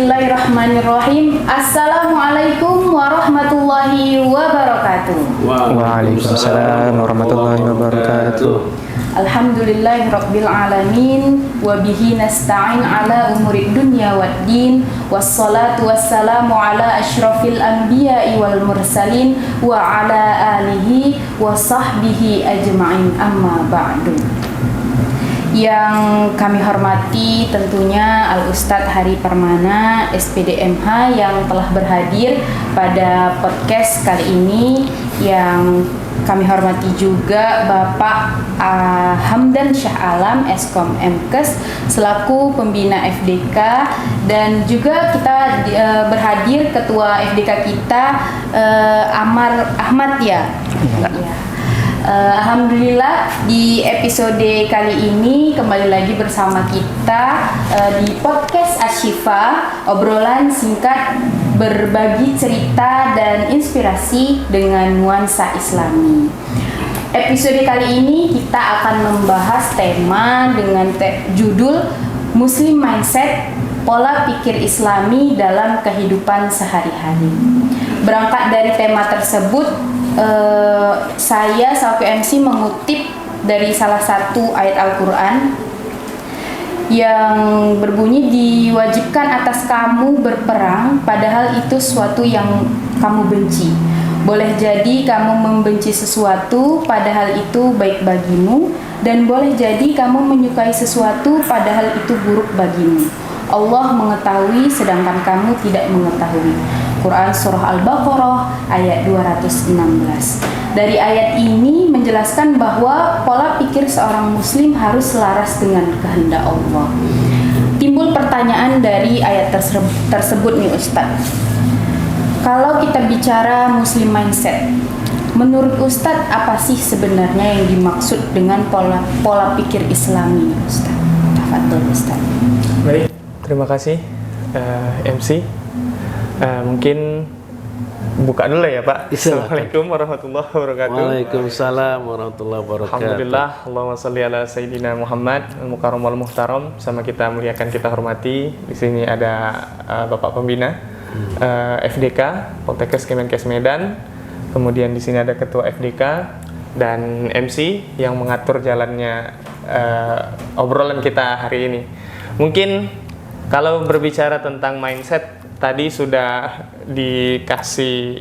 Bismillahirrahmanirrahim. Assalamualaikum warahmatullahi wabarakatuh. Waalaikumsalam warahmatullahi wabarakatuh. Alhamdulillahirabbil alamin wa bihi nasta'in ala umurid dunya waddin wassalatu wassalamu ala asyrafil anbiya'i wal mursalin wa ala alihi wa sahbihi ajma'in, amma ba'du. Yang kami hormati tentunya Al-Ustadz Hari Permana SPDMH yang telah berhadir pada podcast kali ini. Yang kami hormati juga Bapak Hamdan Syah Alam Eskom Mkes selaku pembina FDK, dan juga kita berhadir Ketua FDK kita Amar Ahmad ya. Alhamdulillah di episode kali ini kembali lagi bersama kita di podcast Ashifa, obrolan singkat berbagi cerita dan inspirasi dengan nuansa Islami. Episode kali ini kita akan membahas tema dengan judul Muslim Mindset, Pola Pikir Islami dalam Kehidupan Sehari-hari. Berangkat dari tema tersebut, saya selaku MC mengutip dari salah satu ayat Al-Quran yang berbunyi, diwajibkan atas kamu berperang padahal itu sesuatu yang kamu benci. Boleh jadi kamu membenci sesuatu padahal itu baik bagimu, dan boleh jadi kamu menyukai sesuatu padahal itu buruk bagimu. Allah mengetahui sedangkan kamu tidak mengetahui. Quran Surah Al-Baqarah ayat 216. Dari ayat ini menjelaskan bahwa pola pikir seorang muslim harus selaras dengan kehendak Allah. Timbul pertanyaan dari ayat tersebut nih Ustadz. Kalau kita bicara muslim mindset, menurut Ustadz apa sih sebenarnya yang dimaksud dengan pola pikir Islami, Ustadz? Tafadhol Ustadz. Baik, terima kasih MC. Mungkin buka dulu ya Pak. Assalamualaikum warahmatullahi wabarakatuh. Waalaikumsalam warahmatullahi wabarakatuh. Alhamdulillah, Allahumma sholli ala Sayyidina Muhammad al-Mukarram wal-Muhtaram. Sama kita muliakan, kita hormati. Di sini ada Bapak Pembina FDK Poltekkes Kemenkes Medan. Kemudian di sini ada Ketua FDK dan MC yang mengatur jalannya obrolan kita hari ini. Mungkin kalau berbicara tentang mindset, tadi sudah dikasih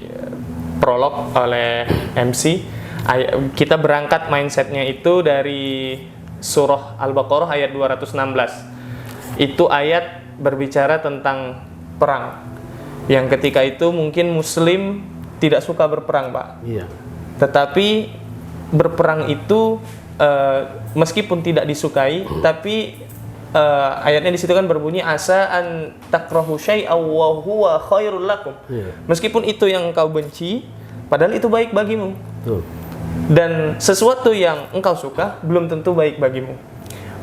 prolog oleh MC. Kita berangkat mindsetnya itu dari surah Al-Baqarah ayat 216. Itu ayat berbicara tentang perang, yang ketika itu mungkin muslim tidak suka berperang Pak. Iya. Tetapi berperang itu meskipun tidak disukai, tapi ayatnya di situ kan berbunyi asa an takrahu syai'aw wa huwa khairul lakum. Meskipun itu yang engkau benci, padahal itu baik bagimu. Dan sesuatu yang engkau suka belum tentu baik bagimu.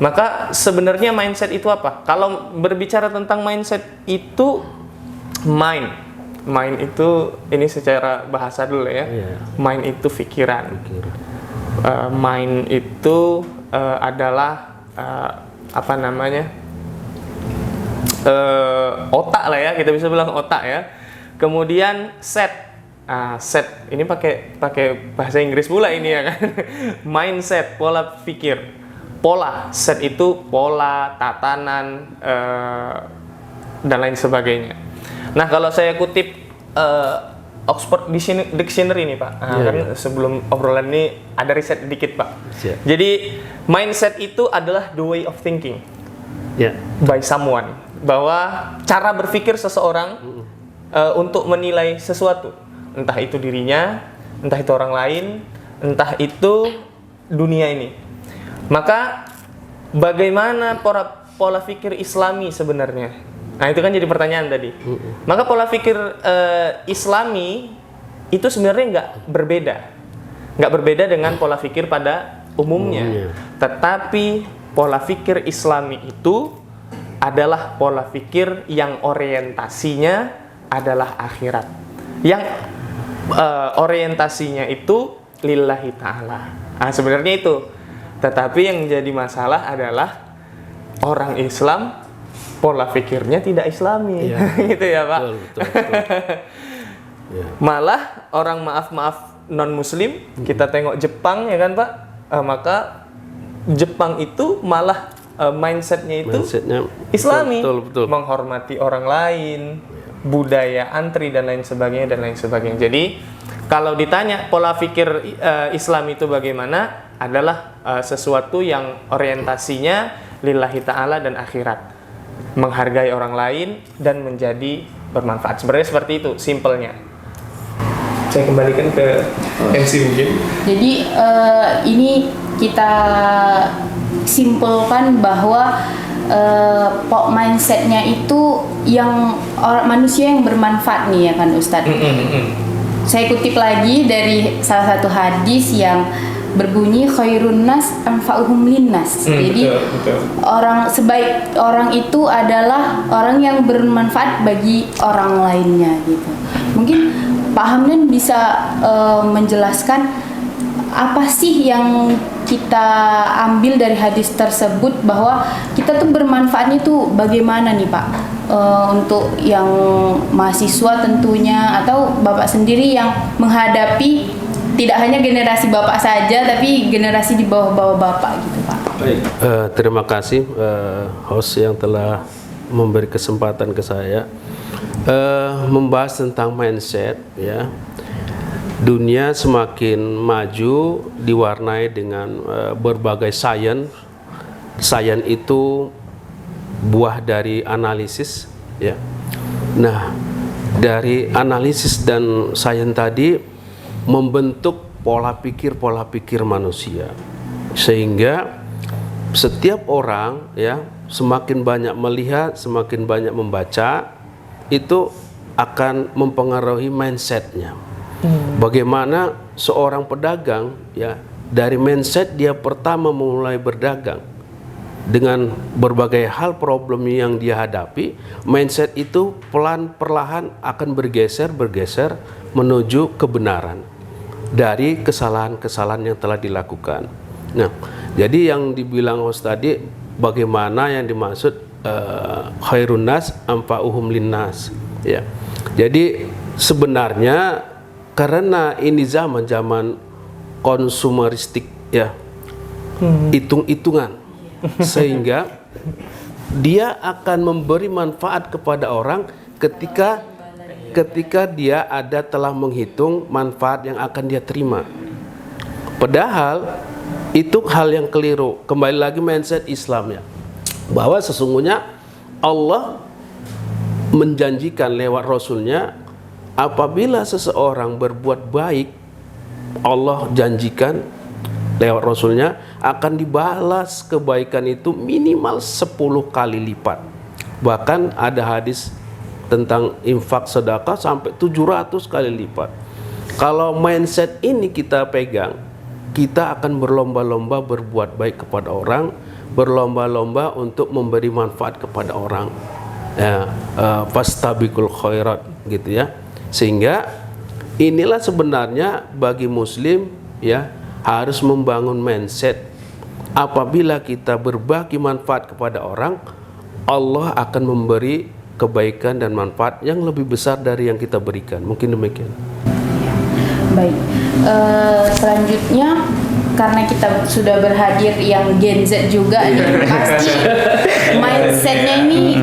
Maka sebenarnya mindset itu apa? Kalau berbicara tentang mindset itu, mind itu ini secara bahasa dulu ya. Mind itu pikiran. Mind itu adalah otak lah ya, kita bisa bilang otak ya. Kemudian set ini pakai bahasa Inggris pula ini ya kan. Mindset, pola pikir. Pola, set itu pola, tatanan dan lain sebagainya. Nah, kalau saya kutip Oxford Dictionary ini Pak, kan sebelum obrolan ini ada riset dikit Pak. Jadi mindset itu adalah the way of thinking by someone, bahwa cara berpikir seseorang untuk menilai sesuatu, entah itu dirinya, entah itu orang lain, entah itu dunia ini. Maka bagaimana pola pikir Islami sebenarnya? Nah, itu kan jadi pertanyaan tadi. Maka pola pikir Islami itu sebenarnya nggak berbeda dengan pola pikir pada umumnya. Tetapi pola pikir Islami itu adalah pola pikir yang orientasinya adalah akhirat, yang orientasinya itu lillahi ta'ala. Nah, sebenarnya itu. Tetapi yang jadi masalah adalah orang Islam pola pikirnya tidak Islami. Iya. Gitu ya, Pak. Betul. Ya. Malah orang maaf non muslim, kita tengok Jepang ya kan Pak, maka Jepang itu malah mindsetnya Islami, betul. menghormati orang lain, budaya antri dan lain sebagainya. Jadi kalau ditanya pola pikir Islam itu bagaimana, adalah sesuatu yang orientasinya lillahi ta'ala dan akhirat, menghargai orang lain dan menjadi bermanfaat. Sebenarnya seperti itu simpelnya. Saya kembalikan ke MC mungkin. Jadi Ini kita simpulkan bahwa mindsetnya itu yang manusia yang bermanfaat nih ya kan Ustadz. Saya kutip lagi dari salah satu hadis yang berbunyi khairun nas anfa'uhum linnas. Jadi betul. sebaik orang itu adalah orang yang bermanfaat bagi orang lainnya gitu. Mungkin Pak Hamdan bisa menjelaskan apa sih yang kita ambil dari hadis tersebut, bahwa kita tuh bermanfaatnya tuh bagaimana nih Pak, untuk yang mahasiswa tentunya, atau Bapak sendiri yang menghadapi tidak hanya generasi Bapak saja tapi generasi di bawah Bapak gitu Pak. Baik, terima kasih host yang telah memberi kesempatan ke saya membahas tentang mindset ya. Dunia semakin maju diwarnai dengan berbagai sains. Sains itu buah dari analisis ya. Nah, dari analisis dan sains tadi membentuk pola pikir manusia, sehingga setiap orang ya semakin banyak melihat, semakin banyak membaca, itu akan mempengaruhi mindsetnya. Bagaimana seorang pedagang ya, dari mindset dia pertama memulai berdagang dengan berbagai hal problem yang dia hadapi, mindset itu perlahan akan bergeser menuju kebenaran dari kesalahan-kesalahan yang telah dilakukan. Nah, jadi yang dibilang host tadi, bagaimana yang dimaksud khairun nas anfa'uhum linnas ya. Jadi sebenarnya karena ini zaman konsumeristik ya, hitung-hitungan, sehingga dia akan memberi manfaat kepada orang ketika dia telah menghitung manfaat yang akan dia terima. Padahal itu hal yang keliru. Kembali lagi mindset Islam ya, bahwa sesungguhnya Allah menjanjikan lewat Rasulnya, apabila seseorang berbuat baik, Allah janjikan lewat Rasulnya akan dibalas kebaikan itu minimal 10 kali lipat. Bahkan ada hadis tentang infak sedekah sampai 700 kali lipat. Kalau mindset ini kita pegang, kita akan berlomba-lomba berbuat baik kepada orang, berlomba-lomba untuk memberi manfaat kepada orang. Fastabiqul khairat gitu ya. Sehingga inilah sebenarnya bagi muslim ya, harus membangun mindset. Apabila kita berbagi manfaat kepada orang, Allah akan memberi kebaikan dan manfaat yang lebih besar dari yang kita berikan. Mungkin demikian. Baik, selanjutnya karena kita sudah berhadir yang Gen Z juga, pasti mindsetnya ini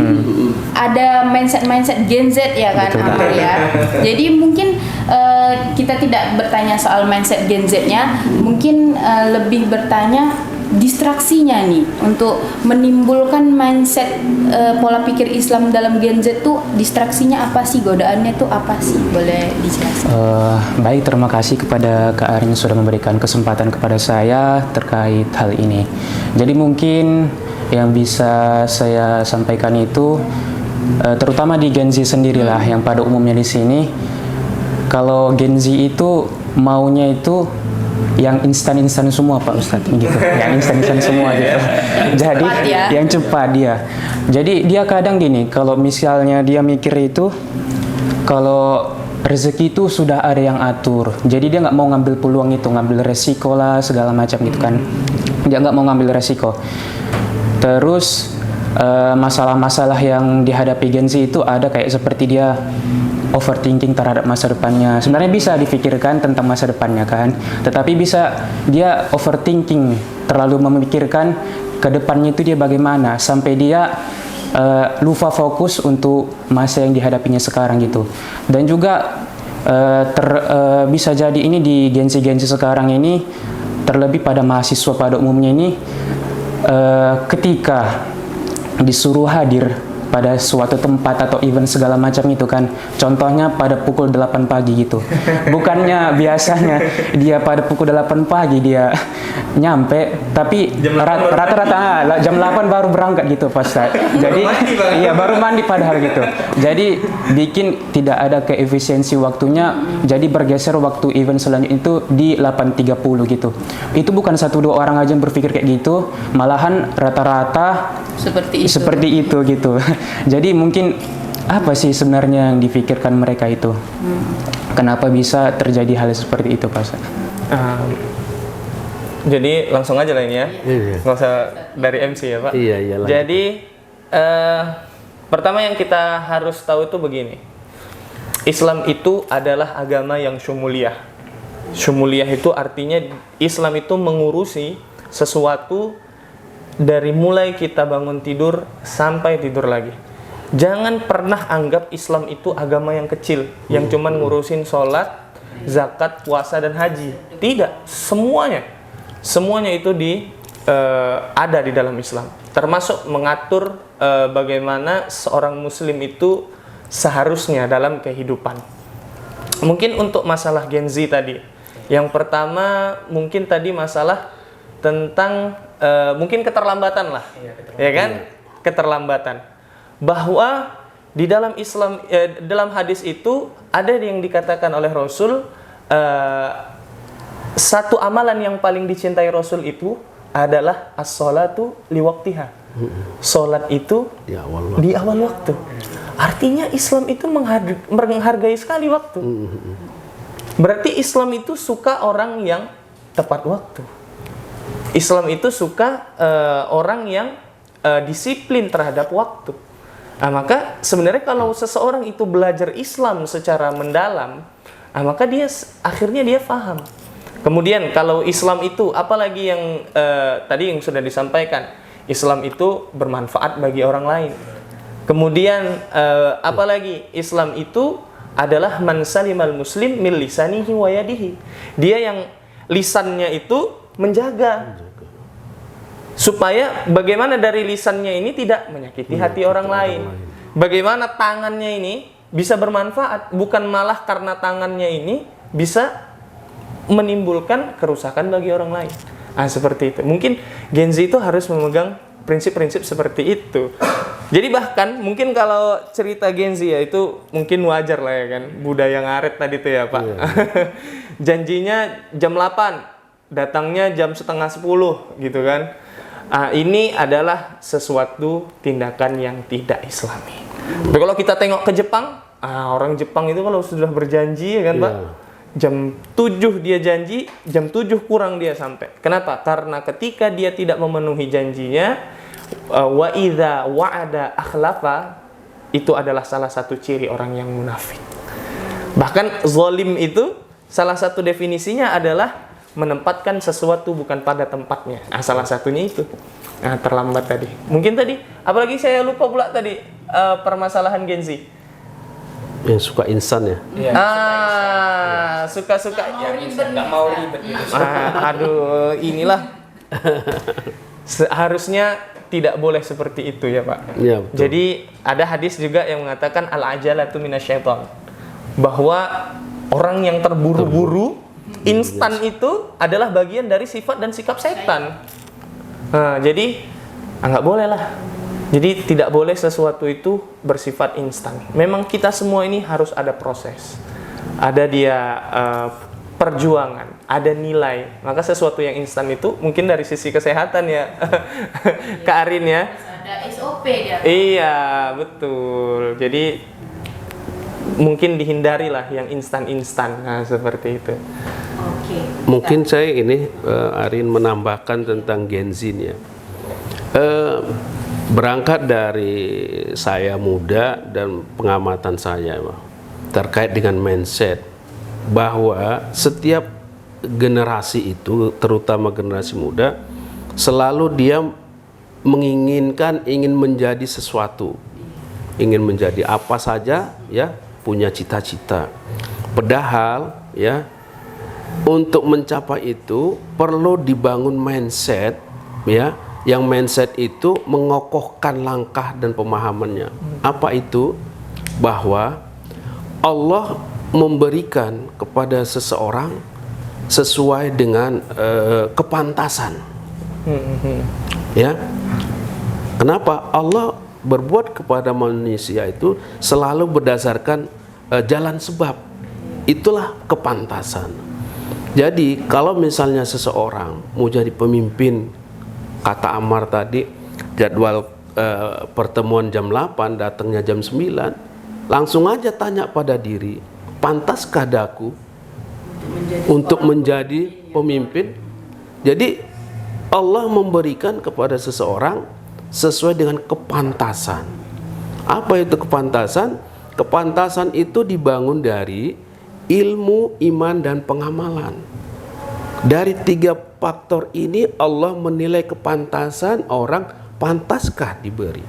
ada mindset Gen Z ya kan, Amar ya. Jadi mungkin kita tidak bertanya soal mindset Gen Z-nya, mungkin lebih bertanya distraksinya nih untuk menimbulkan mindset pola pikir Islam dalam Gen Z tuh, distraksinya apa sih, godaannya tuh apa sih, boleh dijelaskan? Baik, terima kasih kepada Kak Arin sudah memberikan kesempatan kepada saya terkait hal ini. Jadi mungkin yang bisa saya sampaikan itu terutama di Gen Z sendirilah, yang pada umumnya di sini, kalau Gen Z itu maunya itu yang instan-instan semua Pak Ustadz gitu, yang instan-instan semua gitu. Jadi yang cepat dia. Jadi dia kadang gini, kalau misalnya dia mikir itu, kalau rezeki itu sudah ada yang atur, jadi dia nggak mau ngambil peluang itu, ngambil resiko lah segala macam gitu kan. Dia nggak mau ngambil resiko. Terus masalah-masalah yang dihadapi Gen Z itu ada kayak seperti dia overthinking terhadap masa depannya. Sebenarnya bisa difikirkan tentang masa depannya kan, tetapi bisa dia overthinking, terlalu memikirkan ke depannya itu dia bagaimana, sampai dia lupa fokus untuk masa yang dihadapinya sekarang gitu. Dan juga bisa jadi ini di Gen Z sekarang ini, terlebih pada mahasiswa pada umumnya ini, ketika disuruh hadir pada suatu tempat atau event segala macam itu kan, contohnya pada pukul 8 pagi gitu, bukannya biasanya dia pada pukul 8 pagi dia nyampe, tapi rata-rata jam 8 baru berangkat gitu pas jadi iya baru mandi padahal gitu, jadi bikin tidak ada keefisiensi waktunya, jadi bergeser waktu event selanjutnya itu di 8.30 gitu. Itu bukan 1-2 orang aja yang berpikir kayak gitu, malahan rata-rata seperti itu gitu. Jadi mungkin apa sih sebenarnya yang dipikirkan mereka itu? Kenapa bisa terjadi hal seperti itu, Pak? Jadi langsung aja lah ini ya, nggak usah dari MC ya Pak. Iya. Jadi pertama yang kita harus tahu itu begini, Islam itu adalah agama yang syumuliyah. Syumuliyah itu artinya Islam itu mengurusi sesuatu dari mulai kita bangun tidur sampai tidur lagi. Jangan pernah anggap Islam itu agama yang kecil, yang cuman ngurusin sholat, zakat, puasa, dan haji. Tidak, semuanya itu ada di dalam Islam. Termasuk mengatur bagaimana seorang muslim itu seharusnya dalam kehidupan. Mungkin untuk masalah Gen Z tadi, yang pertama mungkin tadi masalah tentang mungkin keterlambatan lah, ya kan? Keterlambatan. Bahwa di dalam Islam, dalam hadis itu ada yang dikatakan oleh Rasul, satu amalan yang paling dicintai Rasul itu adalah as-sholatu liwaktiha. Sholat itu di awal waktu. Artinya Islam itu menghargai sekali waktu. Berarti Islam itu suka orang yang tepat waktu. Islam itu suka orang yang disiplin terhadap waktu. Nah, maka sebenarnya kalau seseorang itu belajar Islam secara mendalam, maka akhirnya dia paham. Kemudian kalau Islam itu, apalagi yang tadi yang sudah disampaikan, Islam itu bermanfaat bagi orang lain. Kemudian apalagi Islam itu adalah man salimal muslim min lisanihi wa yadihi. Dia yang lisannya itu menjaga supaya bagaimana dari lisannya ini tidak menyakiti hati orang lain. Bagaimana tangannya ini bisa bermanfaat, bukan malah karena tangannya ini bisa menimbulkan kerusakan bagi orang lain. Seperti itu. Mungkin Gen Z itu harus memegang prinsip-prinsip seperti itu. Jadi bahkan mungkin kalau cerita Gen Z ya itu mungkin wajar lah ya kan, budaya ngaret tadi tuh ya Pak. Janjinya jam 8, datangnya jam setengah 10 gitu kan. Ini adalah sesuatu tindakan yang tidak Islami. Tapi kalau kita tengok ke Jepang, orang Jepang itu kalau sudah berjanji ya kan Pak, jam 7 dia janji, jam 7 kurang dia sampai. Kenapa? Karena ketika dia tidak memenuhi janjinya, wa idza wa'ada akhlafa, itu adalah salah satu ciri orang yang munafik. Bahkan zalim itu salah satu definisinya adalah menempatkan sesuatu bukan pada tempatnya. Salah satunya itu. Terlambat tadi. Mungkin tadi, apalagi saya lupa pula tadi permasalahan Gen Z. Yang suka instan ya. Suka-suka Nggak mau ribet gitu. Aduh, inilah seharusnya tidak boleh seperti itu ya Pak. Ya, betul. Jadi ada hadis juga yang mengatakan al-ajalatu minasyaiton, bahwa orang yang terburu-buru instan itu adalah bagian dari sifat dan sikap setan. Jadi nggak boleh lah. Jadi tidak boleh sesuatu itu bersifat instan. Memang kita semua ini harus ada proses, ada dia perjuangan, ada nilai. Maka sesuatu yang instan itu mungkin dari sisi kesehatan ya, Kak Arin ya. Ada SOP dia. Iya betul. Jadi mungkin dihindarilah yang instan-instan. Seperti itu. Mungkin saya ini Arin menambahkan tentang Gen Z ya. Berangkat dari saya muda dan pengamatan saya terkait dengan mindset bahwa setiap generasi itu, terutama generasi muda, selalu dia ingin menjadi sesuatu, ingin menjadi apa saja, ya, punya cita-cita. Padahal ya, untuk mencapai itu perlu dibangun mindset, ya, yang mindset itu mengokohkan langkah dan pemahamannya. Apa itu? Bahwa Allah memberikan kepada seseorang sesuai dengan kepantasan. Ya, kenapa Allah berbuat kepada manusia itu selalu berdasarkan jalan sebab? Itulah kepantasan. Jadi kalau misalnya seseorang mau jadi pemimpin, kata Ammar tadi, jadwal pertemuan jam 8, datangnya jam 9, langsung aja tanya pada diri, pantaskah daku untuk menjadi pemimpin? Jadi Allah memberikan kepada seseorang sesuai dengan kepantasan. Apa itu kepantasan? Kepantasan itu dibangun dari ilmu, iman, dan pengamalan. Dari 3 faktor ini Allah menilai kepantasan orang, pantaskah diberi.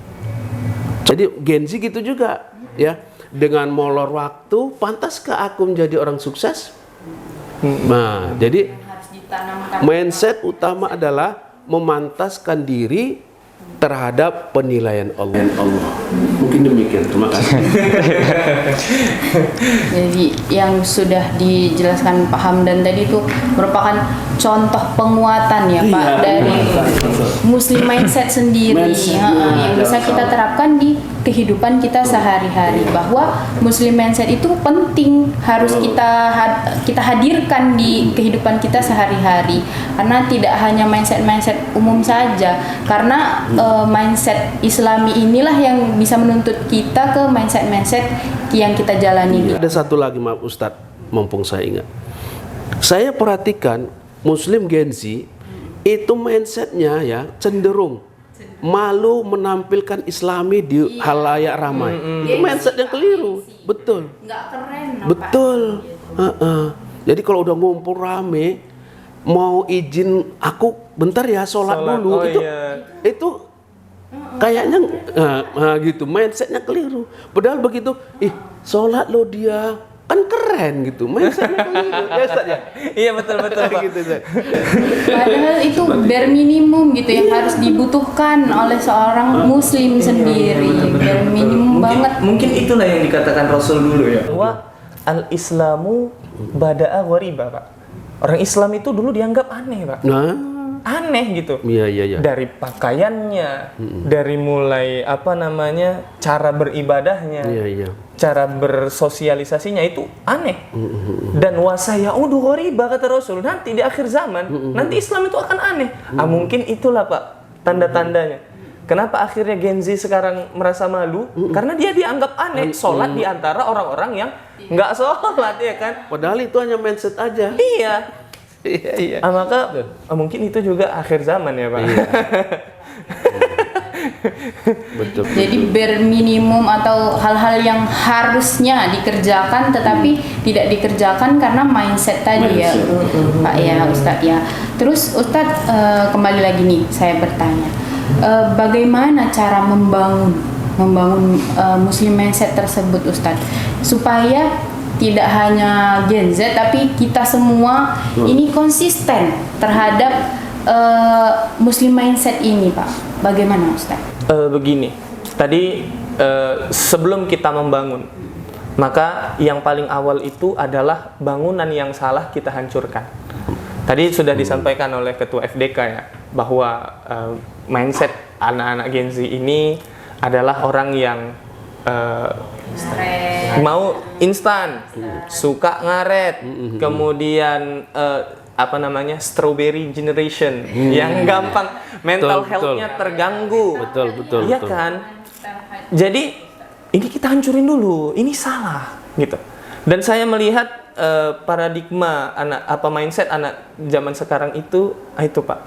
Jadi Gen Z gitu juga, ya, dengan molor waktu, pantaskah aku menjadi orang sukses? Nah, jadi mindset utama adalah memantaskan diri terhadap penilaian Allah. Mungkin demikian. Terima kasih. Jadi yang sudah dijelaskan Pak Hamdan tadi itu merupakan contoh penguatan ya Pak, dari Muslim mindset sendiri, yang bisa kita terapkan di kehidupan kita sehari-hari, bahwa Muslim mindset itu penting, harus kita hadirkan di kehidupan kita sehari-hari, karena tidak hanya mindset umum saja, karena mindset Islami inilah yang bisa menuntut kita ke mindset yang kita jalani. Ada satu lagi, maaf Ustadz, mumpung saya ingat. Saya perhatikan Muslim Gen Z itu mindsetnya ya cenderung malu menampilkan Islami di halayak ramai. Itu mindset yang keliru. Betul. Nggak keren. Betul. Jadi kalau udah ngumpul rame, mau izin aku bentar ya sholat dulu, itu kayaknya gitu, mindsetnya keliru. Padahal begitu, sholat lo dia, kan keren gitu, mindsetnya keliru. Ya Ustaz ya? Iya betul Pak. Gitu, Padahal itu bare minimum gitu yang harus dibutuhkan oleh seorang Muslim sendiri. Bare minimum banget. Mungkin itulah yang dikatakan Rasul dulu ya, bahwa al-Islamu bada'a ghariba, Pak. Orang Islam itu dulu dianggap aneh, Pak. Aneh gitu. Iya. Dari pakaiannya, dari mulai cara beribadahnya, cara bersosialisasinya itu aneh. Dan wasayaudu ghariba, kata Rasul, nanti di akhir zaman, nanti Islam itu akan aneh. Mungkin itulah Pak tanda-tandanya. Kenapa akhirnya Gen Z sekarang merasa malu? Karena dia dianggap aneh, sholat di antara orang-orang yang nggak sholat, ya kan? Padahal itu hanya mindset aja. Iya. Iya. Maka mungkin itu juga akhir zaman ya Pak. Iya. Betul. Jadi bare minimum atau hal-hal yang harusnya dikerjakan tetapi tidak dikerjakan karena mindset tadi ya Pak ya Ustadz ya. Terus Ustadz kembali lagi nih saya bertanya, bagaimana cara membangun Muslim mindset tersebut Ustadz, supaya tidak hanya Gen Z tapi kita semua ini konsisten terhadap Muslim mindset ini Pak. Bagaimana Ustaz? Begini, tadi sebelum kita membangun, maka yang paling awal itu adalah bangunan yang salah kita hancurkan. Tadi sudah disampaikan oleh Ketua FDK ya, bahwa mindset anak-anak Gen Z ini adalah orang yang mau instan, suka ngaret, kemudian strawberry generation, yang gampang mental health-nya terganggu. Betul. Iya kan? Jadi ini kita hancurin dulu, ini salah gitu. Dan saya melihat paradigma mindset anak zaman sekarang itu Pak.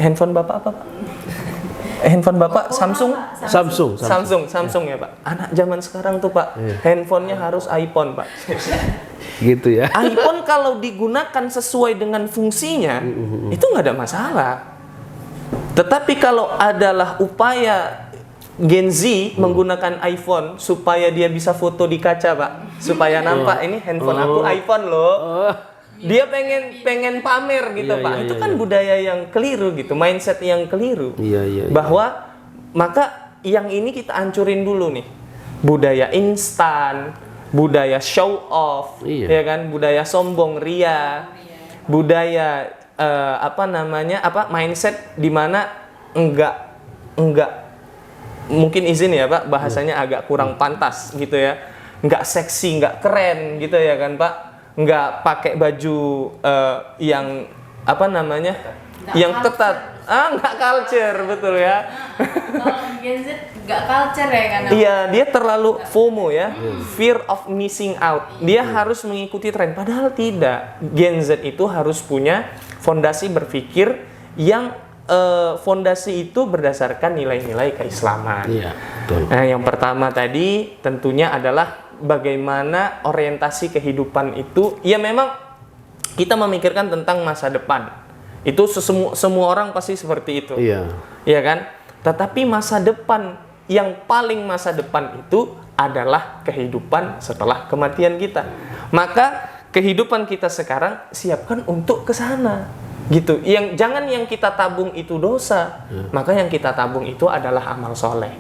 Handphone Bapak apa Pak? Handphone Bapak Samsung? Samsung. Ya Pak. Anak zaman sekarang tuh Pak, handphonenya harus iPhone Pak. Gitu ya. iPhone kalau digunakan sesuai dengan fungsinya, itu nggak ada masalah. Tetapi kalau adalah upaya Gen Z menggunakan iPhone supaya dia bisa foto di kaca Pak, supaya nampak ini handphone aku iPhone loh. Dia pengen pamer gitu Pak. Itu kan budaya yang keliru gitu, mindset yang keliru. Bahwa maka yang ini kita hancurin dulu nih. Budaya instan, budaya show off, ya kan? Budaya sombong, ria. Budaya mindset di mana enggak mungkin izin ya Pak, bahasanya agak kurang pantas gitu ya. Enggak seksi, enggak keren gitu ya kan Pak. Nggak pakai baju yang yang ketat, nggak culture, betul ya. Kalau Gen Z nggak culture ya kan? Iya, dia terlalu FOMO ya, fear of missing out. Dia harus mengikuti tren, padahal tidak. Gen Z itu harus punya fondasi berpikir yang fondasi itu berdasarkan nilai-nilai keislaman. Iya, betul. Nah, yang pertama tadi tentunya adalah bagaimana orientasi kehidupan itu, ya memang kita memikirkan tentang masa depan. Itu semua orang pasti seperti itu. Iya kan? Tetapi masa depan yang paling masa depan itu adalah kehidupan setelah kematian kita. Maka kehidupan kita sekarang siapkan untuk ke sana. Gitu. Jangan yang kita tabung itu dosa. Maka yang kita tabung itu adalah amal soleh.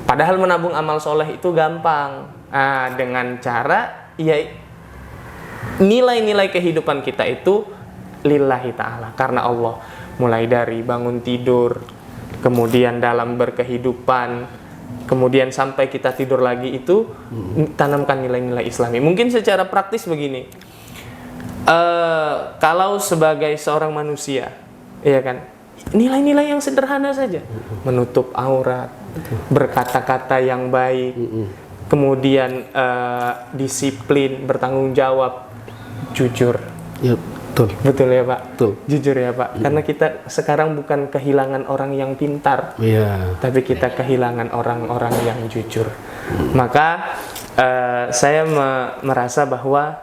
Padahal menabung amal soleh itu gampang. Dengan cara nilai-nilai kehidupan kita itu lillahi ta'ala, karena Allah. Mulai dari bangun tidur, kemudian dalam berkehidupan, kemudian sampai kita tidur lagi itu tanamkan nilai-nilai Islami. Mungkin secara praktis begini, kalau sebagai seorang manusia, ya kan, nilai-nilai yang sederhana saja, menutup aurat, berkata-kata yang baik, kemudian disiplin, bertanggung jawab, jujur. Ya, betul ya Pak. Betul. Jujur ya Pak. Karena kita sekarang bukan kehilangan orang yang pintar, tapi kita kehilangan orang-orang yang jujur. Maka saya merasa bahwa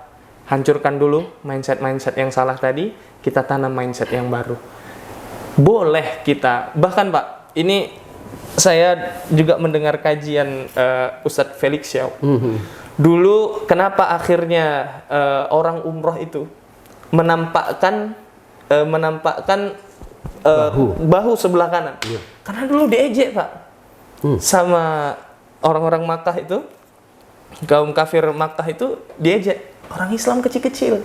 hancurkan dulu mindset yang salah tadi, kita tanam mindset yang baru. Boleh kita, bahkan Pak, ini saya juga mendengar kajian Ustadz Felix Xiao. Dulu kenapa akhirnya orang umroh itu menampakkan bahu sebelah kanan? Karena dulu diejek Pak, sama orang-orang Makkah itu, kaum kafir Makkah itu diejek. Orang Islam kecil-kecil.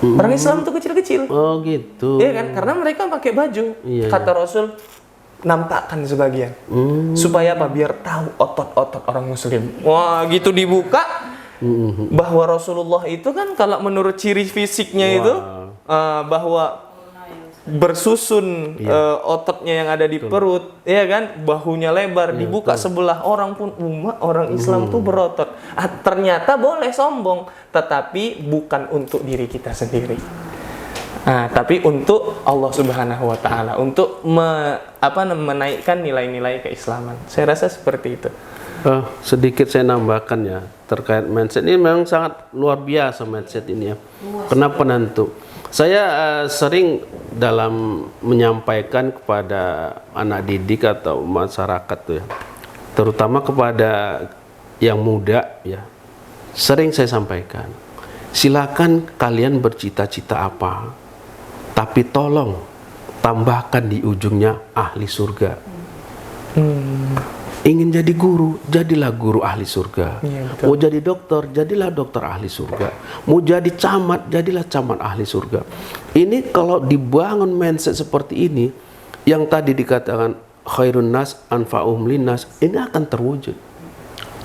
Orang Islam tuh kecil-kecil. Oh gitu. Iya kan? Karena mereka pakai baju. Kata Rasul, nampakkan sebagian. Supaya apa? Biar tahu otot-otot orang muslim. Wah, gitu dibuka. Bahwa Rasulullah itu kan kalau menurut ciri fisiknya itu bahwa bersusun ototnya yang ada di perut, ya kan, bahunya lebar, dibuka sebelah orang pun orang Islam tuh berotot. Ternyata boleh sombong, tetapi bukan untuk diri kita sendiri. Tapi untuk Allah Subhanahu wa taala, untuk menaikkan nilai-nilai keislaman. Saya rasa seperti itu. Sedikit saya nambahkan ya terkait mindset ini, memang sangat luar biasa mindset ini ya. Kenapa penentu? Saya sering dalam menyampaikan kepada anak didik atau masyarakat tuh ya, terutama kepada yang muda ya, sering saya sampaikan, silakan kalian bercita-cita apa, tapi tolong tambahkan di ujungnya ahli surga. Ingin jadi guru, jadilah guru ahli surga. Mau jadi dokter, jadilah dokter ahli surga. Mau jadi camat, jadilah camat ahli surga. Ini kalau dibangun mindset seperti ini, yang tadi dikatakan khairun nas anfa'uhum linnas, ini akan terwujud.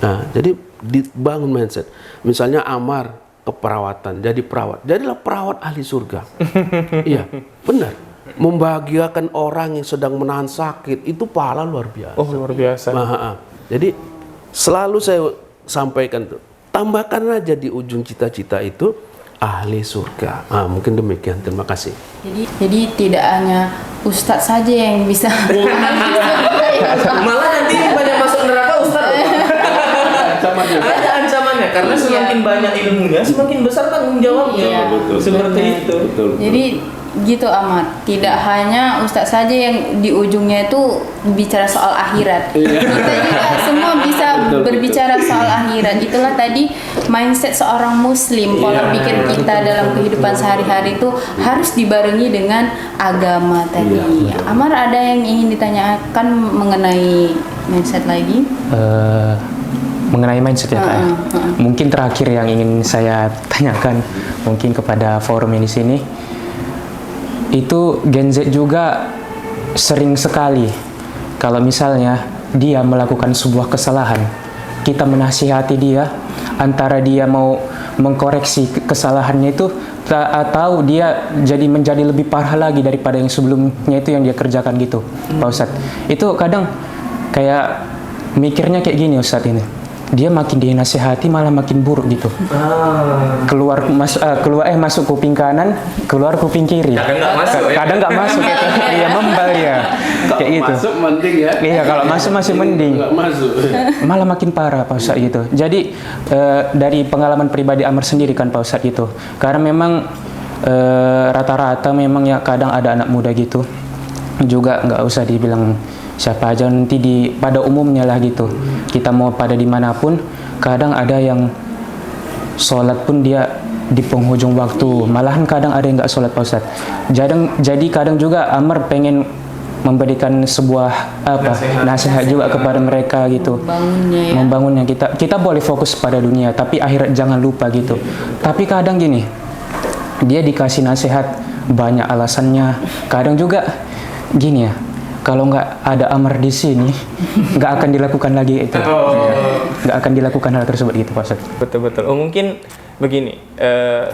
Nah, jadi dibangun mindset. Misalnya Amar keperawatan, jadi perawat, jadilah perawat ahli surga. Iya, benar. Membahagiakan orang yang sedang menahan sakit, itu pahala luar biasa. Oh, luar biasa. Jadi selalu saya sampaikan tuh, tambahkan aja di ujung cita-cita itu ahli surga. Mungkin demikian. Terima kasih. Jadi tidak hanya ustadz saja yang bisa ahli surga. Malah nanti banyak masuk neraka Ustaz. Ancamannya. Ada ancamannya karena semakin banyak ilmunya, semakin besar tanggung jawabnya. Iya. Seperti Benar. itu. Betul. Jadi gitu Ahmad, tidak hanya Ustadz saja yang di ujungnya itu bicara soal akhirat. Kita juga semua bisa Betul, berbicara soal akhirat. Itulah tadi mindset seorang muslim, pola Iya, pikir kita dalam kehidupan sehari-hari itu harus dibarengi dengan agama tadi. Iya, betul. Amar, ada yang ingin ditanyakan mengenai mindset lagi? Mengenai mindset ya Kak. Mungkin terakhir yang ingin saya tanyakan mungkin kepada forum ini sini, itu Gen Z juga sering sekali kalau misalnya dia melakukan sebuah kesalahan, kita menasihati dia, antara dia mau mengkoreksi kesalahannya itu atau dia menjadi lebih parah lagi daripada yang sebelumnya itu yang dia kerjakan gitu, Pak Ustadz. Itu kadang kayak mikirnya kayak gini Ustadz ini. Dia makin dinasihati malah makin buruk gitu. Masuk kuping kanan, keluar kuping kiri. Kadang nggak masuk. Kadang nggak masuk. Iya, membal ya. Kayak gitu. Masuk mending ya. Iya, kalau masuk masih mending. Nggak masuk. Malah makin parah Pak Ustadz gitu. Jadi dari pengalaman pribadi Amr sendiri kan Pak Ustadz gitu. Karena memang rata-rata memang ya kadang ada anak muda gitu. Juga nggak usah dibilang siapa aja, nanti pada umumnya lah gitu. Kita mau pada dimanapun, kadang ada yang sholat pun dia di penghujung waktu, malahan kadang ada yang nggak sholat Pak Ustadz. Jadi kadang juga Amr pengen memberikan sebuah nasihat juga kepada mereka gitu, membangunnya. Kita boleh fokus pada dunia, tapi akhirat jangan lupa gitu. Tapi kadang gini, dia dikasih nasihat banyak alasannya. Kadang juga gini ya, kalau nggak ada Amr di sini, nggak akan dilakukan lagi itu. Nggak akan dilakukan hal tersebut gitu Pak Ustadz. Betul. Mungkin begini,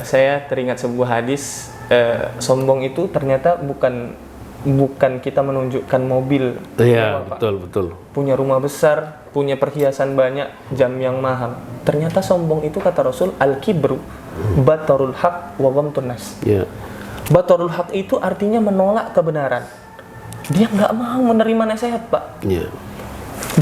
saya teringat sebuah hadis, sombong itu ternyata bukan kita menunjukkan mobil. Iya, Pak. betul. Punya rumah besar, punya perhiasan banyak, jam yang mahal. Ternyata sombong itu kata Rasul, al-kibru batarul haq wa ghamtun nas. Iya. Batarul haq itu artinya menolak kebenaran. Dia nggak mau menerima nasihat, Pak. Iya.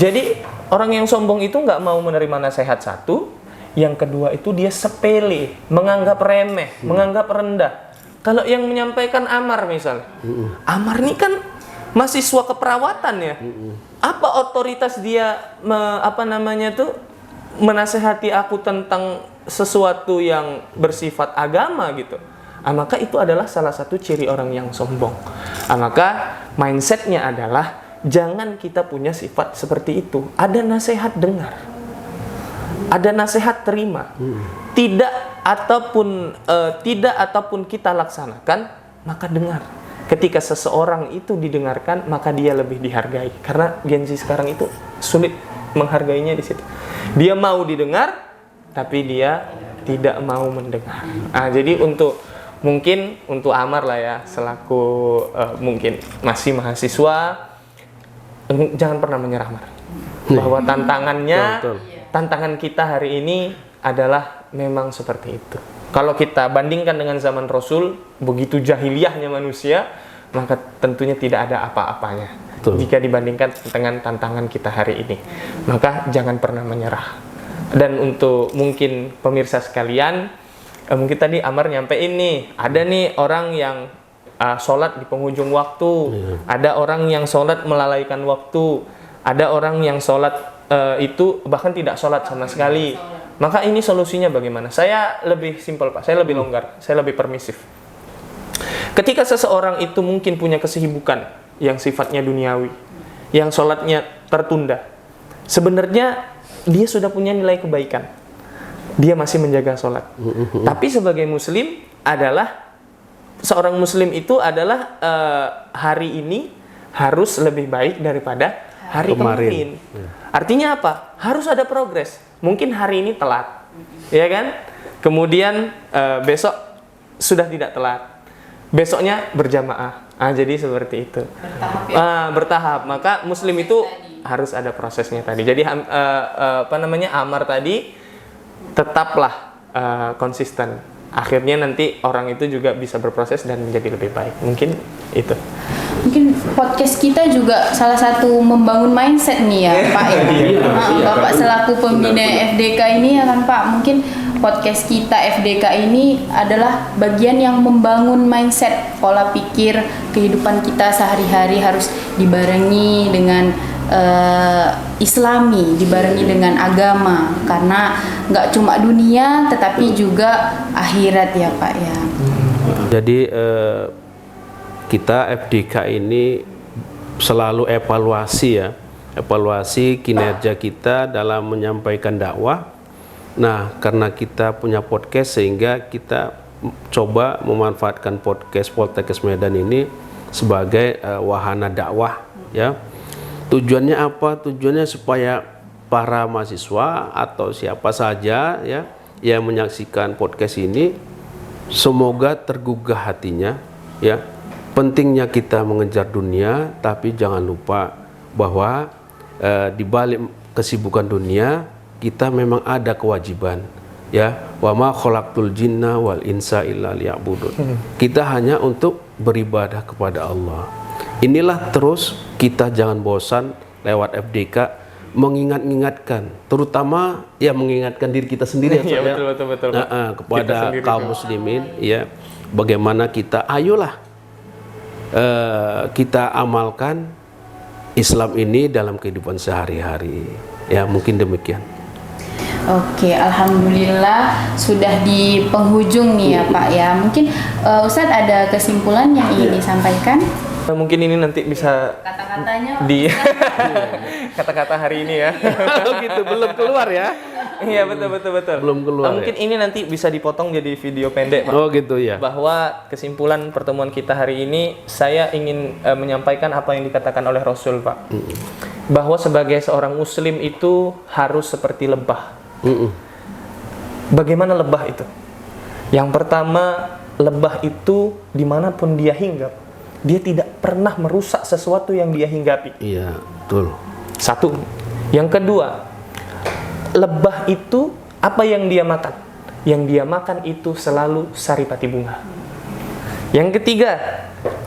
Jadi orang yang sombong itu nggak mau menerima nasihat satu, yang kedua itu dia sepele, menganggap remeh, menganggap rendah. Kalau yang menyampaikan Amar misalnya, Amar ini kan mahasiswa keperawatan ya, apa otoritas dia menasehati aku tentang sesuatu yang bersifat agama gitu? Maka itu adalah salah satu ciri orang yang sombong. Maka mindsetnya adalah jangan kita punya sifat seperti itu. Ada nasihat dengar, ada nasihat terima. Tidak ataupun kita laksanakan, maka dengar. Ketika seseorang itu didengarkan, maka dia lebih dihargai. Karena Gen Z sekarang itu sulit menghargainya di situ. Dia mau didengar, tapi dia tidak mau mendengar. Jadi mungkin untuk Amar lah ya, selaku mungkin masih mahasiswa, jangan pernah menyerah, Amar. Bahwa tantangan kita hari ini adalah memang seperti itu. Kalau kita bandingkan dengan zaman Rasul, begitu jahiliyahnya manusia, maka tentunya tidak ada apa-apanya. Jika dibandingkan dengan tantangan kita hari ini, maka jangan pernah menyerah. Dan untuk mungkin pemirsa sekalian, mungkin tadi Amar nyampein nih, ada nih orang yang sholat di penghujung waktu, ada orang yang sholat melalaikan waktu, ada orang yang sholat itu bahkan tidak sholat sama sekali. Maka ini solusinya bagaimana? Saya lebih simpel Pak, saya lebih longgar, saya lebih permisif. Ketika seseorang itu mungkin punya kesibukan yang sifatnya duniawi, yang sholatnya tertunda, sebenarnya dia sudah punya nilai kebaikan. Dia masih menjaga sholat. Tapi sebagai muslim seorang muslim itu adalah hari ini harus lebih baik daripada hari kemarin. Artinya apa? Harus ada progres. Mungkin hari ini telat, ya kan? Kemudian besok sudah tidak telat. Besoknya berjamaah. Jadi seperti itu. Bertahap. Maka muslim itu harus ada prosesnya tadi. Jadi Amar tadi tetaplah konsisten. Akhirnya nanti orang itu juga bisa berproses dan menjadi lebih baik. Mungkin Itu. Mungkin podcast kita juga salah satu membangun mindset nih ya Pak ya. Bapak selaku pembina FDK ini ya kan Pak, mungkin podcast kita FDK ini adalah bagian yang membangun mindset, pola pikir kehidupan kita sehari-hari harus dibarengi dengan Islami, dibarengi dengan agama, karena nggak cuma dunia tetapi juga akhirat ya Pak ya. Jadi kita FDK ini selalu evaluasi kinerja kita dalam menyampaikan dakwah. Nah, karena kita punya podcast sehingga kita coba memanfaatkan podcast Poltekkes Medan ini sebagai wahana dakwah ya. Tujuannya apa? Tujuannya supaya para mahasiswa atau siapa saja ya yang menyaksikan podcast ini semoga tergugah hatinya ya. Pentingnya kita mengejar dunia, tapi jangan lupa bahwa di balik kesibukan dunia kita memang ada kewajiban ya. Wa ma khalaqtul jinna wal insa illa liya'budun. Kita hanya untuk beribadah kepada Allah. Inilah terus kita jangan bosan lewat FDK mengingat-ingatkan, terutama ya mengingatkan diri kita sendiri ya, betul. kepada kaum muslimin ya, bagaimana kita ayolah kita amalkan Islam ini dalam kehidupan sehari-hari ya, mungkin demikian. Oke, alhamdulillah sudah di penghujung nih ya Pak ya. Mungkin Ustadz ada kesimpulan yang ingin disampaikan? Mungkin ini nanti bisa Kata-katanya di kata-kata hari ini ya. Gitu, belum keluar ya? Iya, betul. Belum keluar. Mungkin ini nanti bisa dipotong jadi video pendek, Pak. Oh gitu ya. Bahwa kesimpulan pertemuan kita hari ini, saya ingin menyampaikan apa yang dikatakan oleh Rasul, Pak. Bahwa sebagai seorang muslim itu harus seperti lebah. Bagaimana lebah itu? Yang pertama, lebah itu dimanapun dia hinggap, dia tidak pernah merusak sesuatu yang dia hinggapi. Iya, betul. Satu. Yang kedua, lebah itu apa yang dia makan? Yang dia makan itu selalu saripati bunga. Yang ketiga,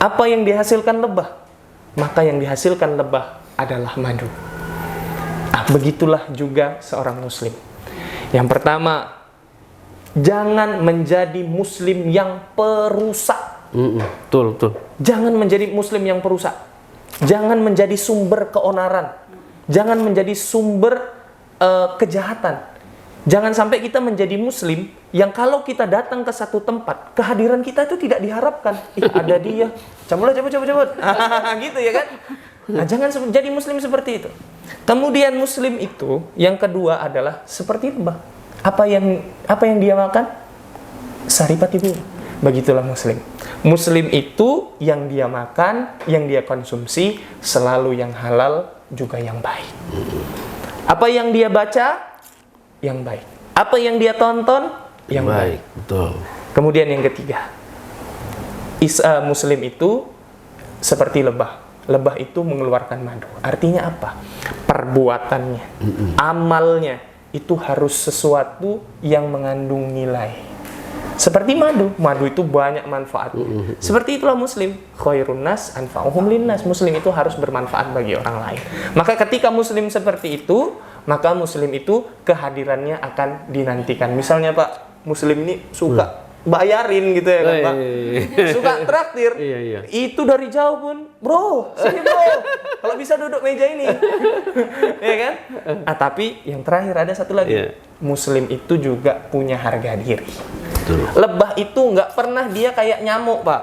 apa yang dihasilkan lebah? Maka yang dihasilkan lebah adalah madu. Begitulah juga seorang muslim. Yang pertama, jangan menjadi muslim yang perusak. Betul. Jangan menjadi muslim yang perusak. Jangan menjadi sumber keonaran. Jangan menjadi sumber kejahatan. Jangan sampai kita menjadi muslim yang kalau kita datang ke satu tempat, kehadiran kita itu tidak diharapkan. Ada dia. Cabut. Gitu ya kan? Nah, jangan jadi muslim seperti itu. Kemudian muslim itu yang kedua adalah seperti lebah. Apa yang dia makan? Saripati bunga. Begitulah muslim. Muslim itu yang dia makan, yang dia konsumsi selalu yang halal juga yang baik. Apa yang dia baca? Yang baik. Apa yang dia tonton? Yang baik. Betul. Kemudian yang ketiga, muslim itu seperti lebah. Lebah itu mengeluarkan madu. Artinya apa? Perbuatannya, amalnya itu harus sesuatu yang mengandung nilai. Seperti madu itu banyak manfaat. Seperti itulah muslim. Khairun nas anfa'uhum linnas. Muslim itu harus bermanfaat bagi orang lain. Maka ketika muslim seperti itu, maka muslim itu kehadirannya akan dinantikan. Misalnya Pak, muslim ini suka bayarin gitu ya kan Pak. Suka traktir. Iya. Itu dari jauh pun, bro, sini bro. Kalau bisa duduk meja ini. Ya kan? Tapi yang terakhir ada satu lagi. Muslim itu juga punya harga diri. Betul. Lebah itu nggak pernah dia kayak nyamuk, Pak.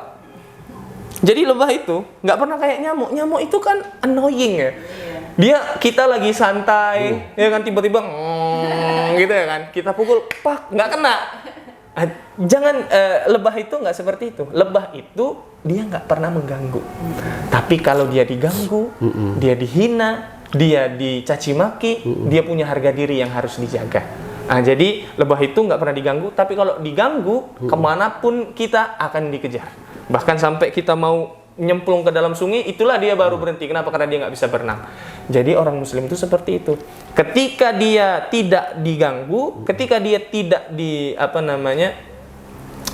Jadi lebah itu nggak pernah kayak nyamuk. Nyamuk itu kan annoying ya. Kita lagi santai, ya kan tiba-tiba gitu ya kan. Kita pukul, pak, nggak kena. Jangan lebah itu nggak seperti itu. Lebah itu dia nggak pernah mengganggu. Tapi kalau dia diganggu, dia dihina, dia dicaci maki, dia punya harga diri yang harus dijaga. Jadi lebah itu nggak pernah diganggu, tapi kalau diganggu, kemanapun kita akan dikejar. Bahkan sampai kita mau nyemplung ke dalam sungai, itulah dia baru berhenti. Kenapa? Karena dia nggak bisa berenang. Jadi orang muslim itu seperti itu. Ketika dia tidak diganggu, ketika dia tidak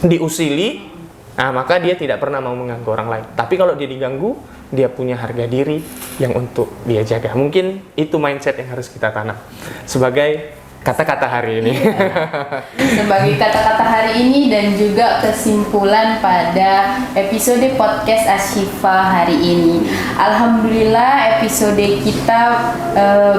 diusili, Nah, maka dia tidak pernah mau mengganggu orang lain. Tapi kalau dia diganggu, dia punya harga diri yang untuk dia jaga. Mungkin itu mindset yang harus kita tanam sebagai kata-kata hari ini. Sebagai kata-kata hari ini dan juga kesimpulan pada episode podcast Ashifa hari ini. Alhamdulillah episode kita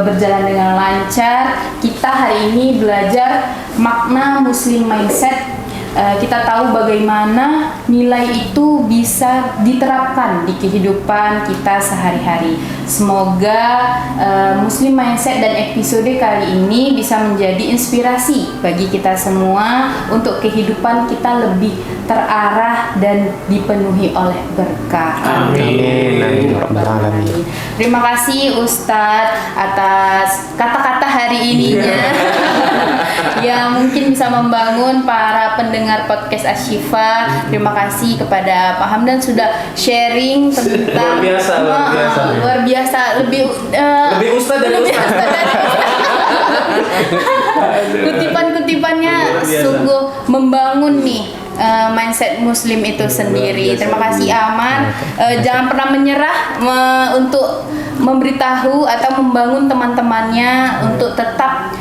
berjalan dengan lancar. Kita hari ini belajar makna Muslim mindset. Kita tahu bagaimana nilai itu bisa diterapkan di kehidupan kita sehari-hari. Semoga Muslim Mindset dan episode kali ini bisa menjadi inspirasi bagi kita semua untuk kehidupan kita lebih terarah dan dipenuhi oleh berkah. Amin. Amin. Terima kasih Ustadz atas kata-kata hari ininya yang mungkin bisa membangun para pendengar podcast Ashifa. Terima kasih kepada Pak Hamdan sudah sharing tentang luar biasa lebih ustadz dari ustadz. Kutipan-kutipannya sungguh membangun nih mindset Muslim itu sendiri. Terima kasih Aman. Jangan pernah menyerah untuk memberitahu atau membangun teman-temannya untuk tetap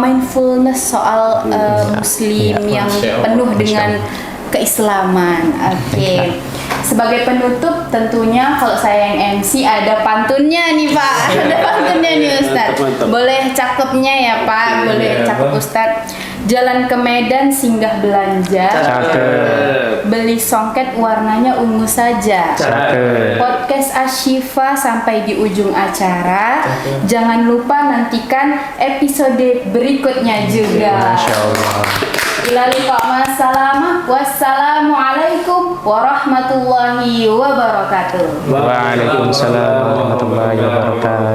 mindfulness soal Muslim yang penuh dengan keislaman. Oke. Sebagai penutup tentunya kalau saya yang MC ada pantunnya nih Pak. Ada pantunnya nih Ustadz. Boleh cakepnya ya Pak, boleh cakep Ustadz. Jalan ke Medan singgah belanja. Beli songket warnanya ungu saja. Podcast Ashifa sampai di ujung acara. Jangan lupa nantikan episode berikutnya juga. Masya Allah. Ilali Pak Masalamah. Wassalamualaikum warahmatullahi wabarakatuh. Waalaikumsalam warahmatullahi wabarakatuh.